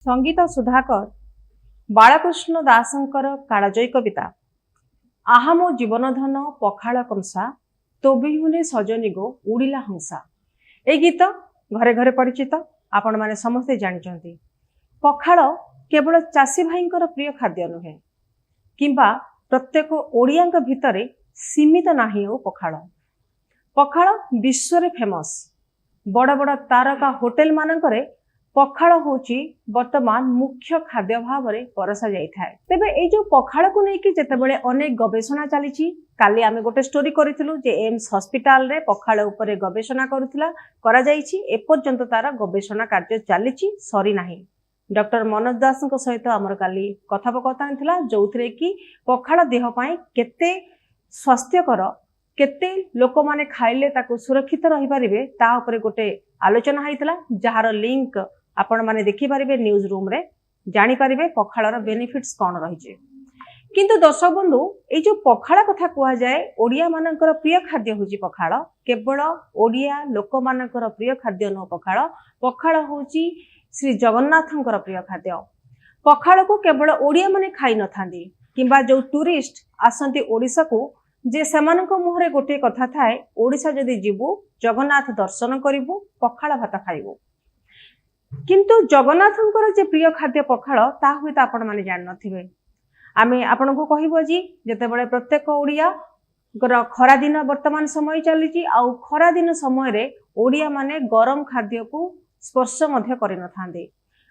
संगीत सुधाकर बालकृष्ण दासंकर कालजयी कविता आहा मो जीवन धन पखाल कंसा तो बिहुने सजनी गो उड़िला हंसा। ए गीत घरे घरे परिचित, आपण माने समस्ते जानिचंती। पखाल केवल चाषी भाईंकर प्रिय खाद्य नुहे किंबा प्रत्येक ओडियांक भितरे सीमित नाही। पखाल पखाल विश्व फेमस। बड़ बड़ तारका होटेल मानकरे पखाल होची वर्तमान मुख्य खाद्य भाव में परसा जाए। तेबे ए जो पखाल को लेकिन जितेबाला अनेक गवेषणा चली, काली आमे गोटे स्टोरी करिथिलु जे एम्स हॉस्पिटल रे पखाल उपरे गवेषणा करा जाइछि। एपर्यंत तार गवेषणा कार्य चली सरी नाही। डॉक्टर मनोज दास सहित आमर काली कथोपकथन थिला, जोथिरे कि पखाल देह पई केते स्वास्थ्यकर, केते लोक माने खाइले ताको सुरक्षित रहि परिबे ता उपरे गोटे आलोचना होइतला, जहार लिंक आपण माने देखि परिबे न्यूज रूम रे, जानि परिबे पखाळर बेनिफिट्स कोन रहिजे। किंतु दर्शक बंधु, ए जो पखाळ कथा कुआ जाए, ओडिया मानकर प्रिय खाद्य होची पखाळ। केवल ओडिया लोक मानकर प्रिय खाद्य न पखाळ। पखाळ होची श्री जगन्नाथंकर प्रिय खाद्य। पखाळ को केवल ओडिया माने खाइ न थांदी, किंबा जो टूरिस्ट आसंती ओडिसा को जे सेमानक मुहरे गोटे कथा थाए, ओडिसा जदि जीवु जगन्नाथ दर्शन करिवु, पखाळ भात खाइबु। किंतु जगन्नाथंकर जे प्रिय खाद्य पखाळ ता हुई तो आपण माने जान नथिबे। आमे आपण को कहबो जी जेतेबेले प्रत्येक ओडिया खरा दिन वर्तमान समय चली, आउ खरा दिन समय रे ओडिया माने गरम खाद्य को स्पर्श मध्य करि न थांदे।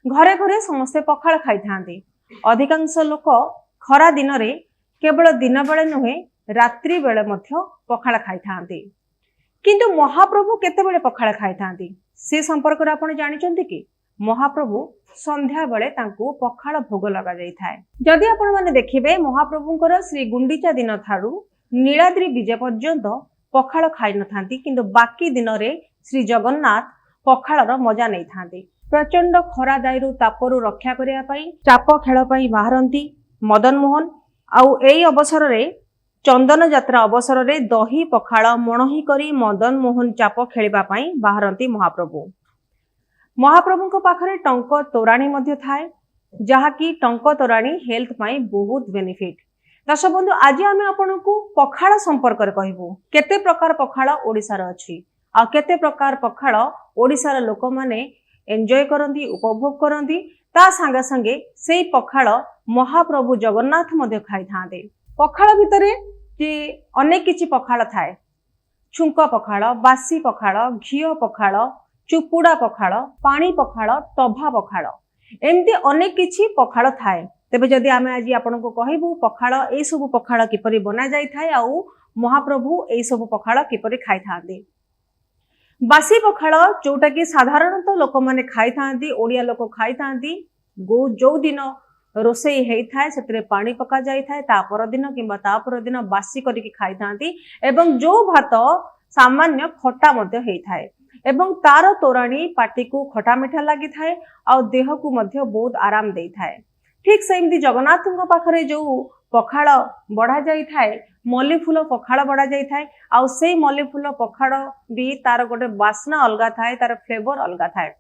घरे घरे समस्ते पखाळ खाइ थांदे। अधिकांश लोक खरा दिन रे केवल दिन बेले नुहे रात्रि बेले मध्य पखाळ खाइ थांदे। किंतु महाप्रभु केते बेले पखाळ खाइ थांदे से संपर्क रे आपण जानिचंती कि महाप्रभु संध्या बेले तांको पखाळ भोग लगा जाई थाए। जदि आपण माने देखिबे महाप्रभुंकर श्री गुंडीचा दिन थारु नीलाद्री विजय पर्यंत पखाळ खाइ न थांती, किंतु बाकी दिन रे श्री जगन्नाथ पखाळर मजा नै थांती। प्रचंड खरा दायरु तापरु रक्षा करिया पई चाप खेल पई बाहरंती मदन मोहन। आउ एई अवसर रे चंदन यात्रा अवसर रे दही पखाळ मणही करी मदन मोहन चाप खेलिबा पई बाहरंती महाप्रभु। महाप्रभुंक पाखरे टंक तोराणी मध्य थाए, जहा कि टंक तोराणी हेल्थ पई बहुत बेनिफिट। दर्शक बंधु, आज आमे आपनकु पखाळ संपर्क रे कहबो केते प्रकार पखाळ ओडिसा रे अछि, आ केते प्रकार पखाळ ओडिसा रे लोक माने एन्जॉय करंती, उपभोग करंती। ता संगे संगे सेई पखाळ महाप्रभु जगन्नाथ मध्य खाइ थांदे। पखाळ भितरे जे अनेक किछि पखाळ थाए, छुंक पखाळ, बासी पखाळ, घिओ पखाळ, चुपुड़ा पखाळ, पानी पखाळ, टभा पखाळ, एमती अनेक किछि पखाळ थाए। तेबे जदि आमे आज आपनको कहबो पखाळ ए सब पखाळ किपरि बना जाय थाए, आउ महाप्रभु ए सब पखाळ किपरि खाइ थांदे। बासी पखाळ जोटा कि साधारणतः लोक माने खाइ थांदी, ओडिया लोक खाइ थांदी। जो दिन रोसई हेई थाए सेतरे पानी पका जाई थाए, ता पर दिन किंबा ता पर दिन बासी करिकि खाइ थांदी। एवं जो भात सामान्य खट्टा मध्य हेई थाए, एवं तार तोराणी पाटी को खटा मिठा लगी थाए, आ देह को मध्य बहुत आराम देई थाए। ठीक सेमती जगन्नाथଙ୍କ पाखरे जो पखाळ बढा जाई थाए, मल्ली फूल पखाळ बढा जाई थाए, आ सेई मल्ली फूल पखाळ भी तार गोटे बास्ना अलगा थाए, तार फ्लेवर अलगा थाए।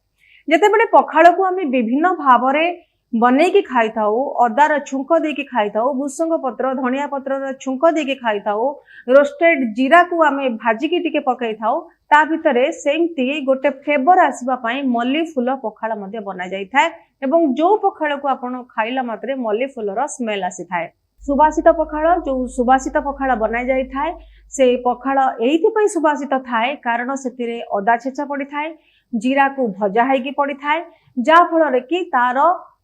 जेतेबेले पखाळ को आमे विभिन्न भावरे बनै की खाइ थाउ, अदार छुंक दे की खाइ थाउ, भुसंग पत्र धनिया पत्र छुंक दे की खाइ थाउ, रोस्टेड जीरा को आमे भाजी की टिके पकै थाउ, ता भितरे सेमती गोटे फ्लेवर आसीबा पई मल्ली फूल पखाळ मध्ये बना जाई थाए। एवं जो पखाळ को आपण खाइला मात्रे मल्ली फूलर स्मेल आसी थाए। सुबासित पखाळ, जो सुबासित पखाळ बना जाई थाए, से पखाळ एइथि पई सुबासित थाए कारण सेतिरे अदा छेचा पड़ी थाए, जीरा को भजा हेकी पड़ी थाए, जा फल रे कि तार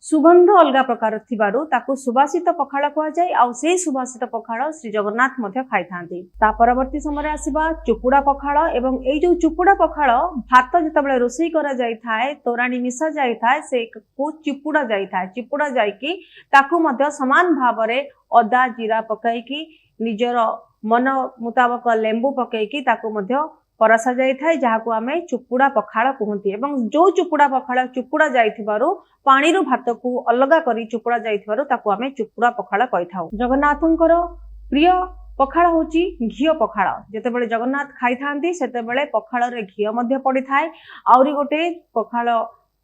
सुगंध अलगा प्रकार थिबारु ताकु सुबासित पखाळ कुआ जाय। आ सेई सुबासित पखाळ श्री जगन्नाथ मध्य खाइ थांती। ता परवर्ती समय आसीबा चुपुड़ा पखाळ। एवं एई जो चुपुड़ा पखाळ भात जेतेबेले रोसई करा जाय थाए, तोराणी मिसा जाय थाए, से को चिपुड़ा जाय थाए। चिपुड़ा जाय कि ताकु मध्य समान भावरे अदा जीरा पकाई कि निजर मन मुताबक लेंबू पकाई कि ताकु मध्य परसा जाय थाए, जहा को आमे चुपुड़ा पखाळ कहंती। एवं जो चुपुड़ा पखाळ चुपुड़ा जायथिबारु पानी रु भात को अलगा करी चुपुड़ा जायथिबारु ताकु आमे चुपुड़ा पखाळ कहिथाउ। जगन्नाथंकर प्रिय पखाळ होची घिओ पखाळ। जेतेबेले जगन्नाथ खाइ थांती सेतेबेले पखाळ रे घिओ मध्ये पड़ी थाए। आउरी गोटे पखाळ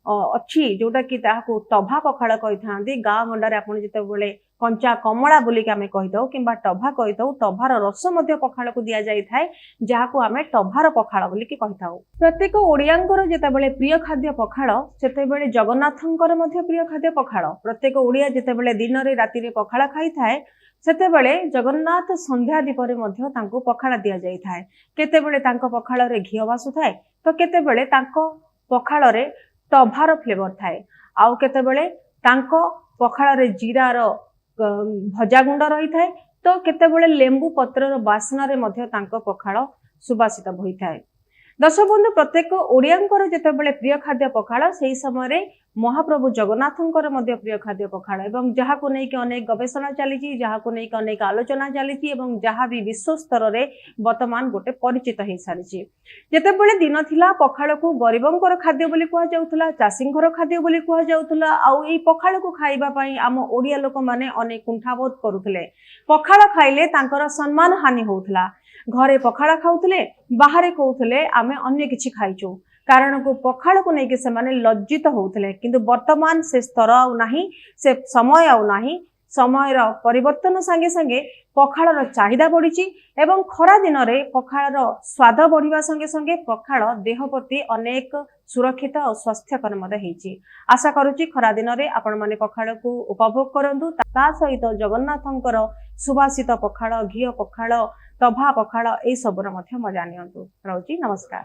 अच्छी जोटा कि ताहाको टभा पखाड़ कही गाँ गंडारे आपण जितेबाला कंचा कमला बोलिक आम कहीथाऊ कि टभा कहीथाऊ टभार रस पखाड़ को दि जाए जहाँ आम टभार पखाड़ बोलिक कहीथाऊ। प्रत्येक ओडियांकर जितेबाला प्रिय खाद्य पखाड़ सेतेबेले जगन्नाथंकर प्रिय खाद्य पखाड़। प्रत्येक ओडिया जितेबाला दिन रे राति रे पखाड़ खाई थाए सेतेबेले जगन्नाथ संध्या दीपरे मध्य तांको पखाड़ दिया जाई थाए। केतेबेले तांको पखाड़ रे घिओ बासु थाए तो केतेबेले तांको पखाड़ रे टभार फ्लेवर थाए आउ केतेबेले तांको पखाड़ रे जीरार भजा गुंड रही थाए तो केतेबेले लेंबू पत्रर बासना रे मध्य तांको पखाड़ सुबासित होई थाए। दर्शक बंधु प्रत्येक ओडियांकर जेतेबेले प्रिय खाद्य पखाड़ सेही समय महाप्रभु जगन्नाथंकर मध्य प्रिय खाद्य पखाड़ एवं जहाँ को नहीं अनेक गवेषणा चली जहाँ को नहीं अनेक आलोचना चली एवं जहाँ भी विश्व स्तर रे वर्तमान गोटे परिचित हो सारी। जेतेबेले दिन थिला पखाड़ को गरीबंकर खाद्य बोली कहा जाउथला चाषींकर खाद्य बोली कहा जाउथला आउ एई पखाड़ को खाइबा पई आम ओडिया लोक माने अनेक कुंठाबोध करुथले। पखाड़ खाइले तांकर सम्मान हानि होउथला। घरे पखाड़ खाउथले बाहरे कहउथले आमे अन्य किछि खाइचो कारण को पखाड़ को लेके से माने लज्जित होउथले किंतु वर्तमान से स्तर आउ नाही से समय आउ नाही समय परिवर्तन संगे संगे पखाड़ चाहिदा बढ़ी एवं खरा दिन रे पखाड़ स्वाद बढ़िबा संगे संगे पखाड़ देह प्रति अनेक सुरक्षित और स्वास्थ्यकर होईची। आशा करुची खरा दिन रे आपण माने पखाड़ को उपभोग करंतु ता सहित जगन्नाथंकर सुबासित पखाड़ घिओ पखाड़ टभा पखाड़ ए सबर मध्य मजा नियंतु। रहुची नमस्कार।